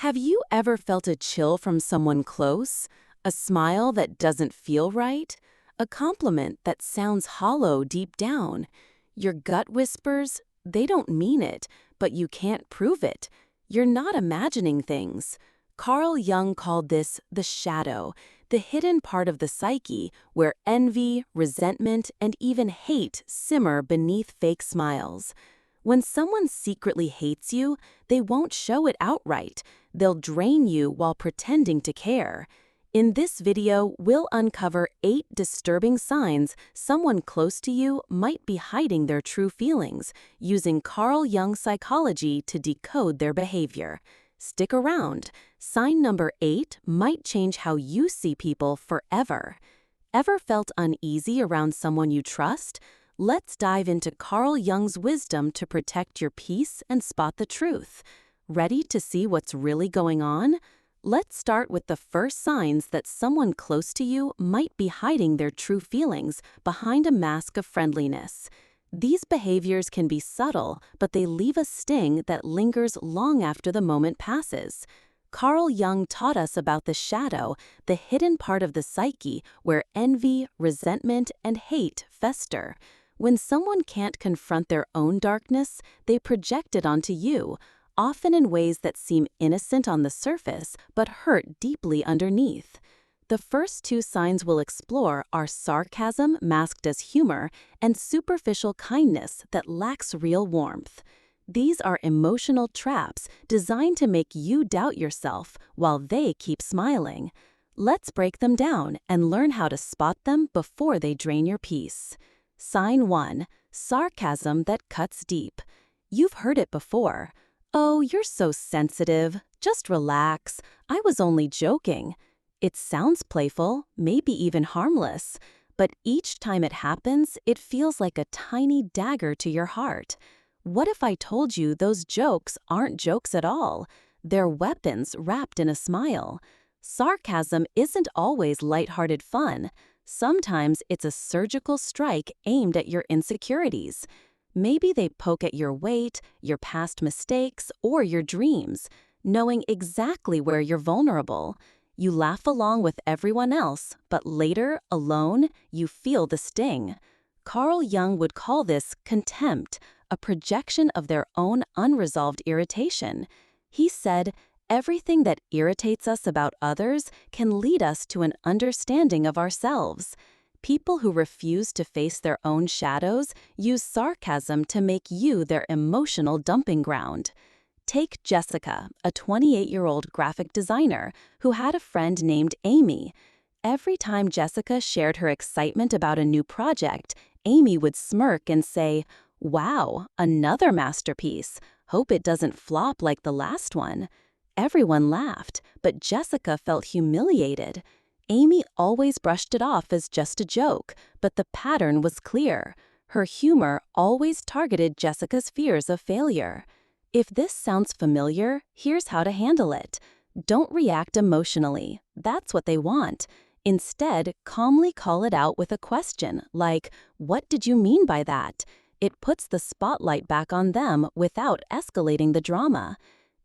Have you ever felt a chill from someone close? A smile that doesn't feel right? A compliment that sounds hollow deep down? Your gut whispers, they don't mean it, but you can't prove it. You're not imagining things. Carl Jung called this the shadow, the hidden part of the psyche where envy, resentment, and even hate simmer beneath fake smiles. When someone secretly hates you, they won't show it outright. They'll drain you while pretending to care. In this video, we'll uncover 8 disturbing signs someone close to you might be hiding their true feelings, using Carl Jung psychology to decode their behavior. Stick around. Sign number 8 might change how you see people forever. Ever felt uneasy around someone you trust? Let's dive into Carl Jung's wisdom to protect your peace and spot the truth. Ready to see what's really going on? Let's start with the first signs that someone close to you might be hiding their true feelings behind a mask of friendliness. These behaviors can be subtle, but they leave a sting that lingers long after the moment passes. Carl Jung taught us about the shadow, the hidden part of the psyche where envy, resentment, and hate fester. When someone can't confront their own darkness, they project it onto you, often in ways that seem innocent on the surface but hurt deeply underneath. The first 2 signs we'll explore are sarcasm masked as humor and superficial kindness that lacks real warmth. These are emotional traps designed to make you doubt yourself while they keep smiling. Let's break them down and learn how to spot them before they drain your peace. Sign 1. Sarcasm that cuts deep. You've heard it before. "Oh, you're so sensitive. Just relax. I was only joking." It sounds playful, maybe even harmless, but each time it happens, it feels like a tiny dagger to your heart. What if I told you those jokes aren't jokes at all? They're weapons wrapped in a smile. Sarcasm isn't always lighthearted fun. Sometimes it's a surgical strike aimed at your insecurities. Maybe they poke at your weight, your past mistakes, or your dreams, knowing exactly where you're vulnerable. You laugh along with everyone else, but later, alone, you feel the sting. Carl Jung would call this contempt, a projection of their own unresolved irritation. He said, "Everything that irritates us about others can lead us to an understanding of ourselves." People who refuse to face their own shadows use sarcasm to make you their emotional dumping ground. Take Jessica, a 28-year-old graphic designer who had a friend named Amy. Every time Jessica shared her excitement about a new project, Amy would smirk and say, "Wow, another masterpiece. Hope it doesn't flop like the last one." Everyone laughed, but Jessica felt humiliated. Amy always brushed it off as just a joke, but the pattern was clear. Her humor always targeted Jessica's fears of failure. If this sounds familiar, here's how to handle it. Don't react emotionally. That's what they want. Instead, calmly call it out with a question like, "What did you mean by that?" It puts the spotlight back on them without escalating the drama.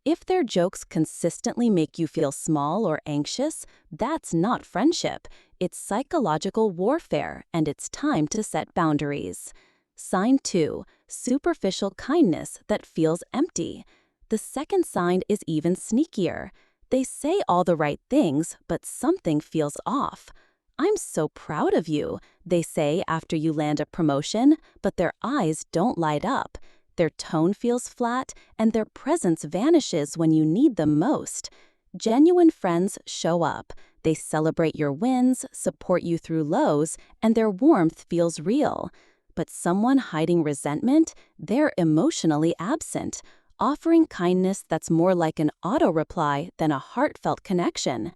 If their jokes consistently make you feel small or anxious, that's not friendship. It's psychological warfare, and it's time to set boundaries. Sign 2. Superficial kindness that feels empty. The second sign is even sneakier. They say all the right things, but something feels off. "I'm so proud of you," they say after you land a promotion, but their eyes don't light up. Their tone feels flat, and their presence vanishes when you need them most. Genuine friends show up. They celebrate your wins, support you through lows, and their warmth feels real. But someone hiding resentment, they're emotionally absent, offering kindness that's more like an auto-reply than a heartfelt connection.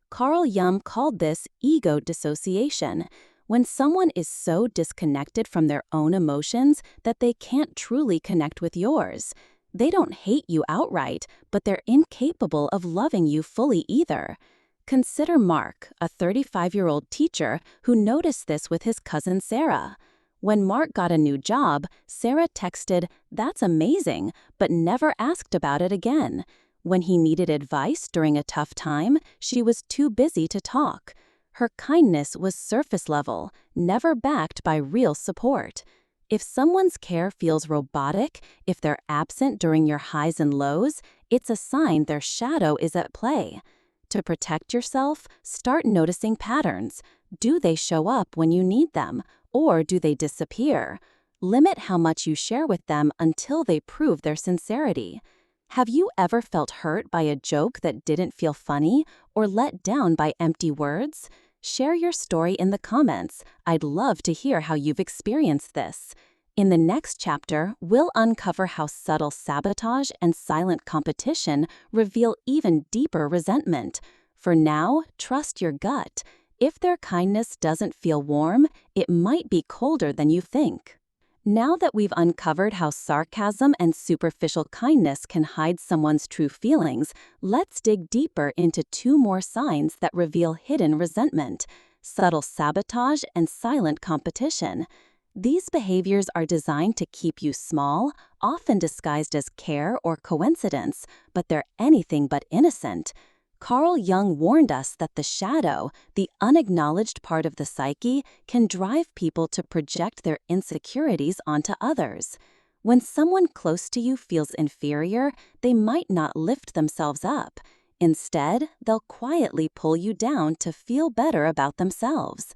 Carl Jung called this ego dissociation. When someone is so disconnected from their own emotions that they can't truly connect with yours. They don't hate you outright, but they're incapable of loving you fully either. Consider Mark, a 35-year-old teacher who noticed this with his cousin Sarah. When Mark got a new job, Sarah texted, "That's amazing," but never asked about it again. When he needed advice during a tough time, she was too busy to talk. Her kindness was surface level, never backed by real support. If someone's care feels robotic, if they're absent during your highs and lows, it's a sign their shadow is at play. To protect yourself, start noticing patterns. Do they show up when you need them, or do they disappear? Limit how much you share with them until they prove their sincerity. Have you ever felt hurt by a joke that didn't feel funny, or let down by empty words? Share your story in the comments. I'd love to hear how you've experienced this. In the next chapter, we'll uncover how subtle sabotage and silent competition reveal even deeper resentment. For now, trust your gut. If their kindness doesn't feel warm, it might be colder than you think. Now that we've uncovered how sarcasm and superficial kindness can hide someone's true feelings, let's dig deeper into two more signs that reveal hidden resentment: subtle sabotage and silent competition. These behaviors are designed to keep you small, often disguised as care or coincidence, but they're anything but innocent. Carl Jung warned us that the shadow, the unacknowledged part of the psyche, can drive people to project their insecurities onto others. When someone close to you feels inferior, they might not lift themselves up. Instead, they'll quietly pull you down to feel better about themselves.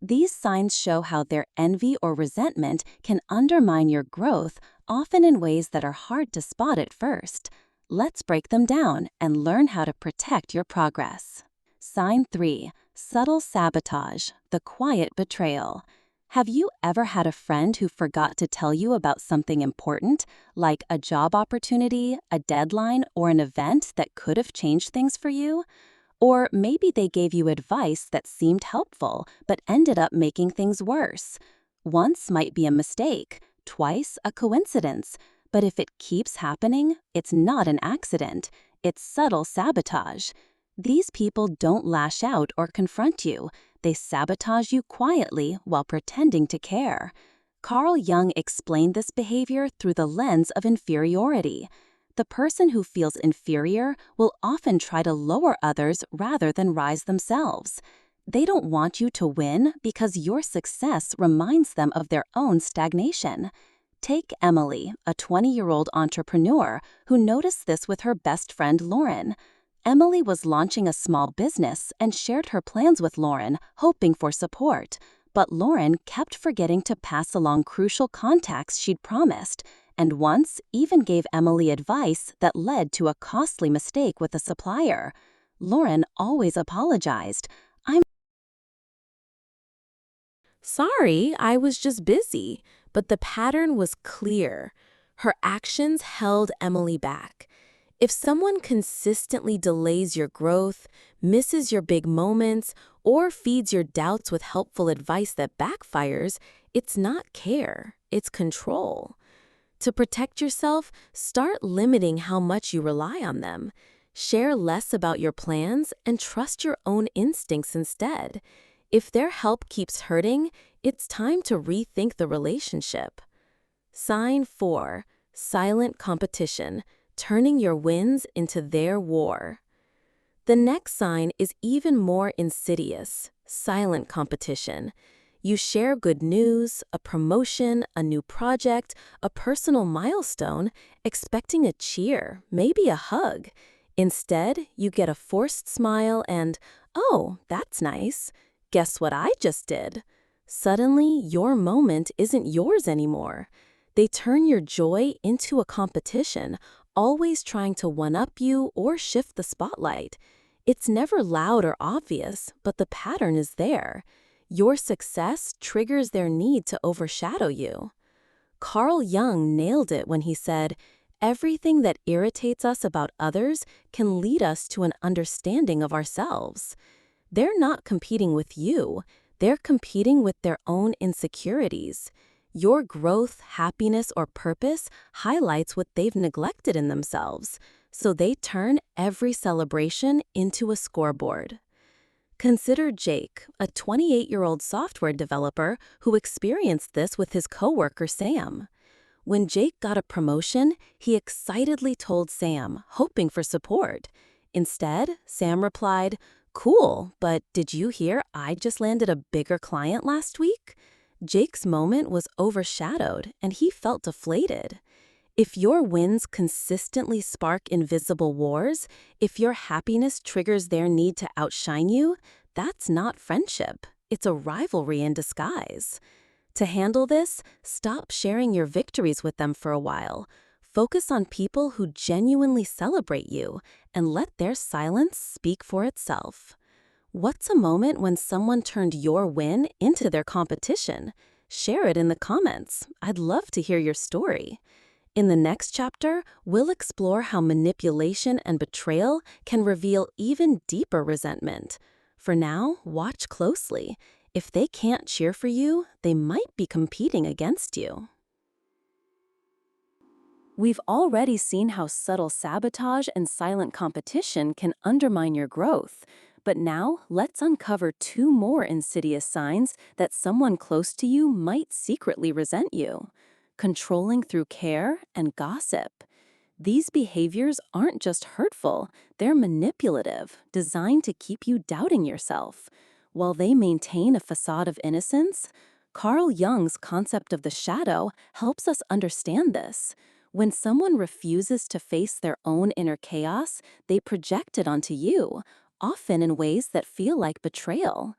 These signs show how their envy or resentment can undermine your growth, often in ways that are hard to spot at first. Let's break them down and learn how to protect your progress. Sign 3. Subtle sabotage, the quiet betrayal. Have you ever had a friend who forgot to tell you about something important, like a job opportunity, a deadline, or an event that could have changed things for you? Or maybe they gave you advice that seemed helpful, but ended up making things worse. Once might be a mistake, twice a coincidence. But if it keeps happening, it's not an accident. It's subtle sabotage. These people don't lash out or confront you. They sabotage you quietly while pretending to care. Carl Jung explained this behavior through the lens of inferiority. The person who feels inferior will often try to lower others rather than rise themselves. They don't want you to win because your success reminds them of their own stagnation. Take Emily, a 20-year-old entrepreneur who noticed this with her best friend Lauren. Emily was launching a small business and shared her plans with Lauren, hoping for support. But Lauren kept forgetting to pass along crucial contacts she'd promised, and once even gave Emily advice that led to a costly mistake with a supplier. Lauren always apologized. Sorry, I was just busy. But the pattern was clear. Her actions held Emily back. If someone consistently delays your growth, misses your big moments, or feeds your doubts with helpful advice that backfires, it's not care, it's control. To protect yourself, start limiting how much you rely on them. Share less about your plans and trust your own instincts instead. If their help keeps hurting, it's time to rethink the relationship. Sign 4. Silent competition, turning your wins into their war. The next sign is even more insidious: silent competition. You share good news, a promotion, a new project, a personal milestone, expecting a cheer, maybe a hug. Instead, you get a forced smile and, "Oh, that's nice. Guess what I just did?" Suddenly, your moment isn't yours anymore. They turn your joy into a competition, always trying to one-up you or shift the spotlight. It's never loud or obvious, but the pattern is there. Your success triggers their need to overshadow you. Carl Jung nailed it when he said, "Everything that irritates us about others can lead us to an understanding of ourselves." They're not competing with you. They're competing with their own insecurities. Your growth, happiness, or purpose highlights what they've neglected in themselves, so they turn every celebration into a scoreboard. Consider Jake, a 28-year-old software developer who experienced this with his coworker Sam. When Jake got a promotion, he excitedly told Sam, hoping for support. Instead, Sam replied, "Cool, but did you hear I just landed a bigger client last week?" Jake's moment was overshadowed, and he felt deflated. If your wins consistently spark invisible wars, if your happiness triggers their need to outshine you, that's not friendship. It's a rivalry in disguise. To handle this, stop sharing your victories with them for a while. Focus on people who genuinely celebrate you and let their silence speak for itself. What's a moment when someone turned your win into their competition? Share it in the comments. I'd love to hear your story. In the next chapter, we'll explore how manipulation and betrayal can reveal even deeper resentment. For now, watch closely. If they can't cheer for you, they might be competing against you. We've already seen how subtle sabotage and silent competition can undermine your growth. But now, let's uncover two more insidious signs that someone close to you might secretly resent you: controlling through care and gossip. These behaviors aren't just hurtful, they're manipulative, designed to keep you doubting yourself. While they maintain a facade of innocence, Carl Jung's concept of the shadow helps us understand this. When someone refuses to face their own inner chaos, they project it onto you, often in ways that feel like betrayal.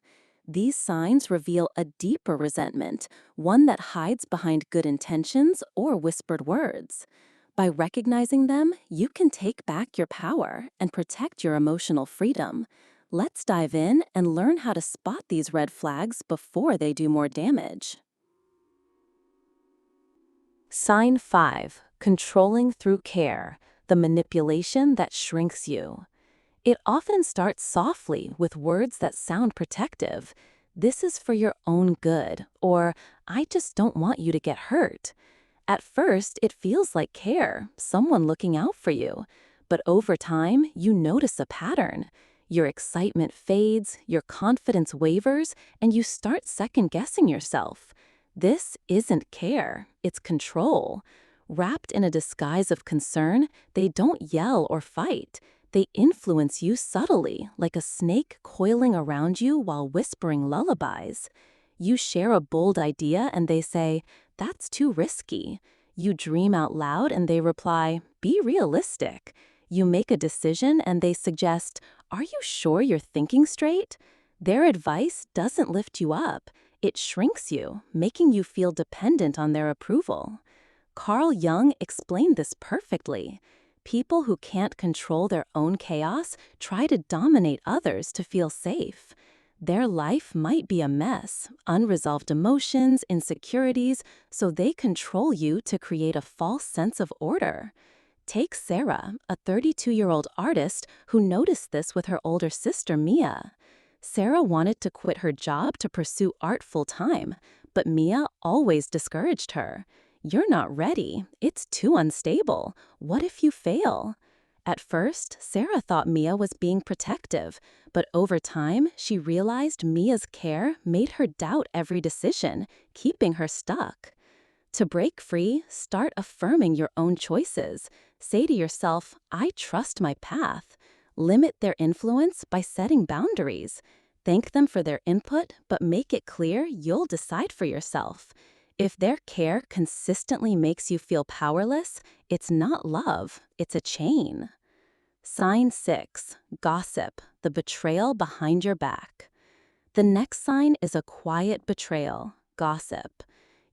These signs reveal a deeper resentment, one that hides behind good intentions or whispered words. By recognizing them, you can take back your power and protect your emotional freedom. Let's dive in and learn how to spot these red flags before they do more damage. Sign 5. Controlling through care, the manipulation that shrinks you. It often starts softly with words that sound protective. "This is for your own good," or "I just don't want you to get hurt." At first, it feels like care, someone looking out for you. But over time, you notice a pattern. Your excitement fades, your confidence wavers, and you start second-guessing yourself. This isn't care, it's control. Wrapped in a disguise of concern, they don't yell or fight. They influence you subtly, like a snake coiling around you while whispering lullabies. You share a bold idea and they say, "That's too risky." You dream out loud and they reply, "Be realistic." You make a decision and they suggest, "Are you sure you're thinking straight?" Their advice doesn't lift you up. It shrinks you, making you feel dependent on their approval. Carl Jung explained this perfectly. People who can't control their own chaos try to dominate others to feel safe. Their life might be a mess, unresolved emotions, insecurities, so they control you to create a false sense of order. Take Sarah, a 32-year-old artist who noticed this with her older sister Mia. Sarah wanted to quit her job to pursue art full-time, but Mia always discouraged her. "You're not ready. It's too unstable. What if you fail?" At first, Sarah thought Mia was being protective, but over time, she realized Mia's care made her doubt every decision, keeping her stuck. To break free, start affirming your own choices. Say to yourself, "I trust my path." Limit their influence by setting boundaries. Thank them for their input, but make it clear you'll decide for yourself. If their care consistently makes you feel powerless, it's not love, it's a chain. Sign 6. Gossip, the betrayal behind your back. The next sign is a quiet betrayal, gossip.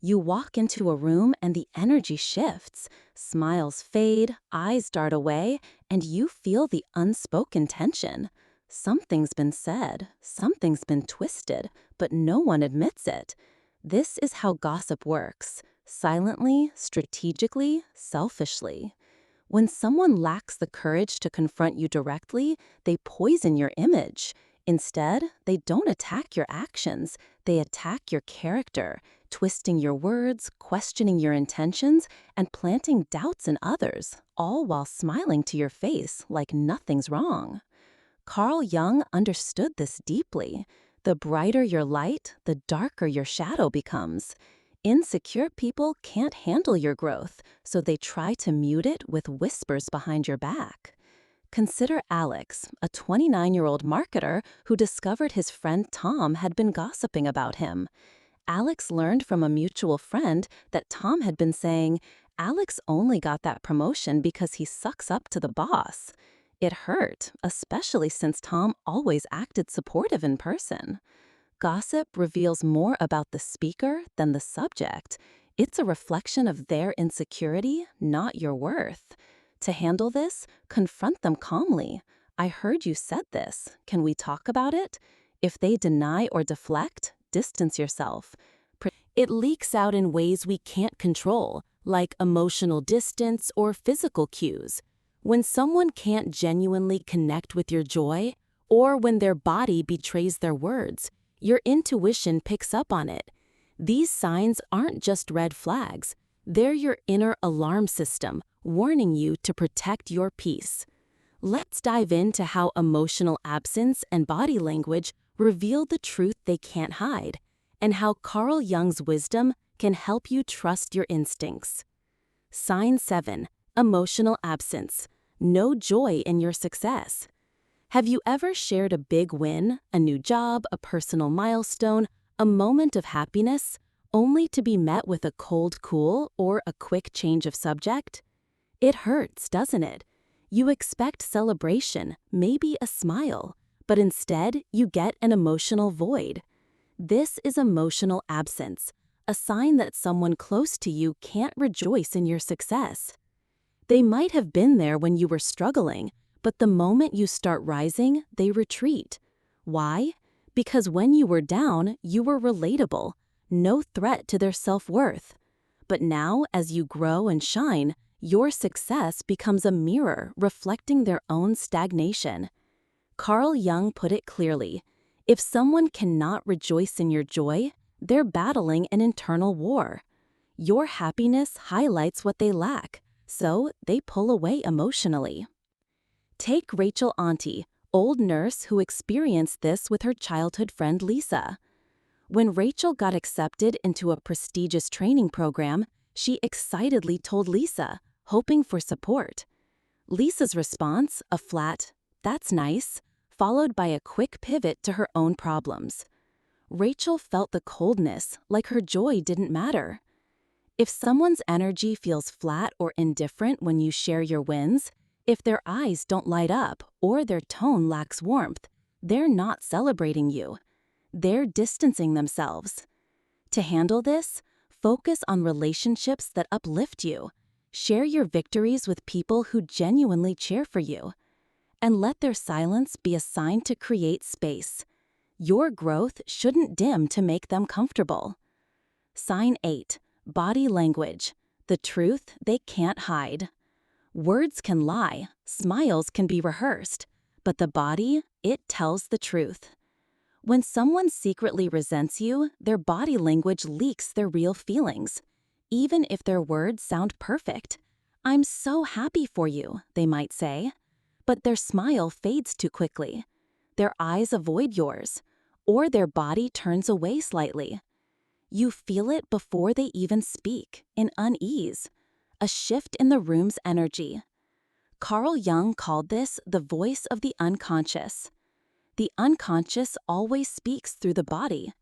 You walk into a room and the energy shifts. Smiles fade, eyes dart away, and you feel the unspoken tension. Something's been said, something's been twisted, but no one admits it. This is how gossip works: silently, strategically, selfishly. When someone lacks the courage to confront you directly, they poison your image. Instead, they don't attack your actions, they attack your character, twisting your words, questioning your intentions, and planting doubts in others, all while smiling to your face like nothing's wrong. Carl Jung understood this deeply. The brighter your light, the darker your shadow becomes. Insecure people can't handle your growth, so they try to mute it with whispers behind your back. Consider Alex, a 29-year-old marketer who discovered his friend Tom had been gossiping about him. Alex learned from a mutual friend that Tom had been saying, "Alex only got that promotion because he sucks up to the boss." It hurt, especially since Tom always acted supportive in person. Gossip reveals more about the speaker than the subject. It's a reflection of their insecurity, not your worth. To handle this, confront them calmly. "I heard you said this. Can we talk about it?" If they deny or deflect, distance yourself. It leaks out in ways we can't control, like emotional distance or physical cues. When someone can't genuinely connect with your joy, or when their body betrays their words, your intuition picks up on it. These signs aren't just red flags. They're your inner alarm system, warning you to protect your peace. Let's dive into how emotional absence and body language reveal the truth they can't hide, and how Carl Jung's wisdom can help you trust your instincts. Sign 7. Emotional absence. No joy in your success. Have you ever shared a big win, a new job, a personal milestone, a moment of happiness, only to be met with a cold cool or a quick change of subject? It hurts, doesn't it? You expect celebration, maybe a smile, but instead you get an emotional void. This is emotional absence, a sign that someone close to you can't rejoice in your success. They might have been there when you were struggling, but the moment you start rising, they retreat. Why? Because when you were down, you were relatable, no threat to their self-worth. But now, as you grow and shine, your success becomes a mirror reflecting their own stagnation. Carl Jung put it clearly: if someone cannot rejoice in your joy, they're battling an internal war. Your happiness highlights what they lack, so they pull away emotionally. Take Rachel Auntie, old nurse who experienced this with her childhood friend Lisa. When Rachel got accepted into a prestigious training program, she excitedly told Lisa, hoping for support. Lisa's response, a flat, "That's nice," followed by a quick pivot to her own problems. Rachel felt the coldness, like her joy didn't matter. If someone's energy feels flat or indifferent when you share your wins, if their eyes don't light up or their tone lacks warmth, they're not celebrating you. They're distancing themselves. To handle this, focus on relationships that uplift you. Share your victories with people who genuinely cheer for you. And let their silence be a sign to create space. Your growth shouldn't dim to make them comfortable. Sign 8. Body language. The truth they can't hide. Words can lie, smiles can be rehearsed, but the body, it tells the truth. When someone secretly resents you, their body language leaks their real feelings. Even if their words sound perfect. "I'm so happy for you," they might say. But their smile fades too quickly. Their eyes avoid yours, or their body turns away slightly. You feel it before they even speak, in unease, a shift in the room's energy. Carl Jung called this the voice of the unconscious. The unconscious always speaks through the body.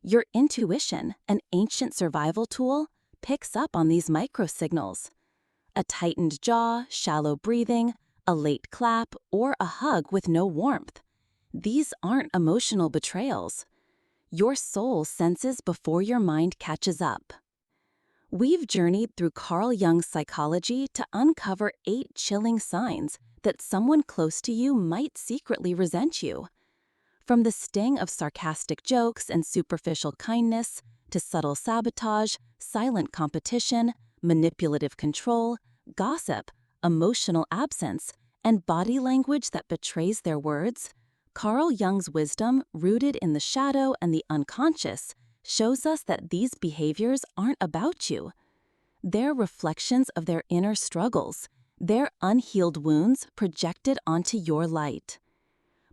Your intuition, an ancient survival tool, picks up on these microsignals. A tightened jaw, shallow breathing, a late clap, or a hug with no warmth. These aren't emotional betrayals. Your soul senses before your mind catches up. We've journeyed through Carl Jung's psychology to uncover 8 chilling signs that someone close to you might secretly resent you. From the sting of sarcastic jokes and superficial kindness, to subtle sabotage, silent competition, manipulative control, gossip, emotional absence, and body language that betrays their words, Carl Jung's wisdom, rooted in the shadow and the unconscious, shows us that these behaviors aren't about you. They're reflections of their inner struggles, their unhealed wounds projected onto your light.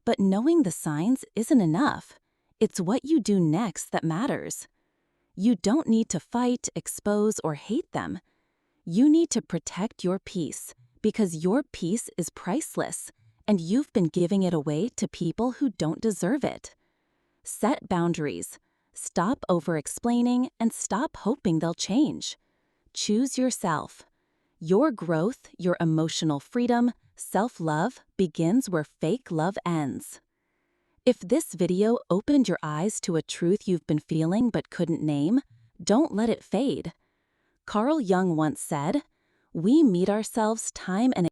But knowing the signs isn't enough. It's what you do next that matters. You don't need to fight, expose, or hate them. You need to protect your peace, because your peace is priceless, and you've been giving it away to people who don't deserve it. Set boundaries. Stop over-explaining and stop hoping they'll change. Choose yourself. Your growth, your emotional freedom, self-love begins where fake love ends. If this video opened your eyes to a truth you've been feeling but couldn't name, don't let it fade. Carl Jung once said, "We meet ourselves time and